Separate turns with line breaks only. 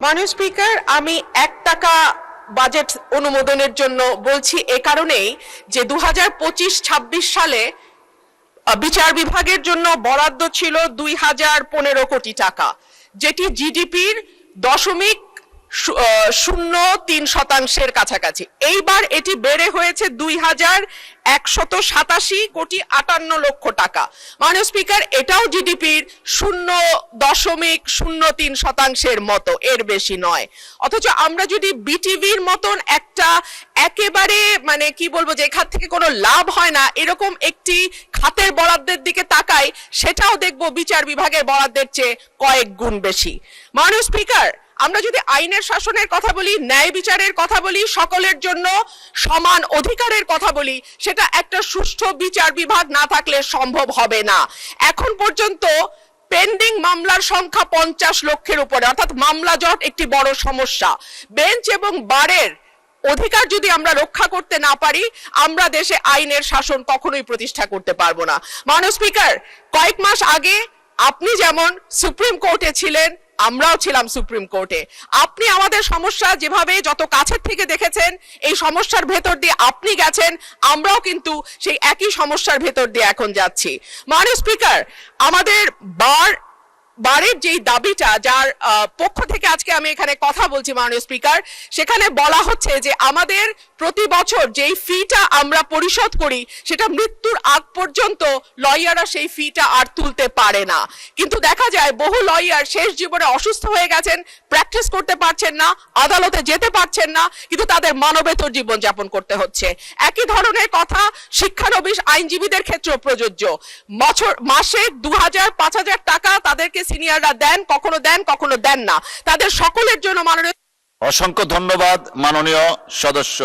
মাননীয় স্পিকার, আমি 1 টাকা বাজেট অনুমোদনের জন্য বলছি এ কারণেই যে 2025-26 সালে বিচার বিভাগের জন্য বরাদ্দ ছিল 2015 কোটি টাকা, যেটি জিডিপির 0.03% কাছাকাছি। এইবার এটি বেড়ে হয়েছে 2187 কোটি 58 লক্ষ টাকা। মাননীয় স্পিকার, এটাও জিডিপির 0.03% মতো, এর বেশি নয়। অথচ আমরা যদি বিটিভির মতন একটা একেবারে কি বলবো, যে খাত থেকে কোনো লাভ হয় না এরকম একটি খাতের বরাদ্দের দিকে তাকাই, সেটাও দেখবো বিচার বিভাগের বরাদ্দের চেয়ে কয়েক গুণ বেশি। মাননীয় স্পিকার, আমরা যদি আইনের শাসনের কথা বলি, ন্যায় বিচারের কথা বলি, সকলের জন্য সমান অধিকারের কথা বলি, সেটা একটা সুষ্ঠু বিচার বিভাগ না থাকলে সম্ভব হবে না। এখন পর্যন্ত পেন্ডিং মামলার সংখ্যা 50 লক্ষের উপরে, অর্থাৎ মামলা জট একটি বড় সমস্যা। বেঞ্চ এবং বারের অধিকার যদি আমরা রক্ষা করতে না পারি, আমরা দেশে আইনের শাসন কখনোই প্রতিষ্ঠা করতে পারবো না। মাননীয় স্পিকার, কয়েক মাস আগে আপনি যেমন সুপ্রিম কোর্টে ছিলেন, আমরাও ছিলাম সুপ্রিম কোর্টে। আপনি আমাদের সমস্যা যেভাবে যত কাছের থেকে দেখেছেন, এই সমস্যার ভেতর দিয়ে আপনি গেছেন, আমরাও কিন্তু সেই একই সমস্যার ভেতর দিয়ে এখন যাচ্ছি। মাননীয় স্পিকার, আমাদের বারের যেই দাবিটা, যার পক্ষ থেকে আজকে আমি এখানে কথা বলছি মাননীয় স্পিকার, সেখানে বলা হচ্ছে যে আমাদের প্রতি বছর যেই ফিটা আমরা পরিশোধ করি, সেটা মৃত্যুর আগ পর্যন্ত লয়াররা সেই ফিটা আর তুলতে পারে না। কিন্তু দেখা যায় বহু লয়ার শেষ জীবনে অসুস্থ হয়ে গেছেন, প্র্যাকটিস করতে পারছেন না, আদালতে যেতে পারছেন না, কিন্তু তাদের মানবেতর জীবন যাপন করতে হচ্ছে। একই ধরনের কথা শিক্ষানবিশ আইনজীবীদের ক্ষেত্রেও প্রযোজ্য। মাসে 2000-5000 টাকা তাদেরকে সিনিয়ররা দেন, কখনো দেন না। তাদের সকলের জন্য মাননীয়
অসংখ্য ধন্যবাদ মাননীয় সদস্য।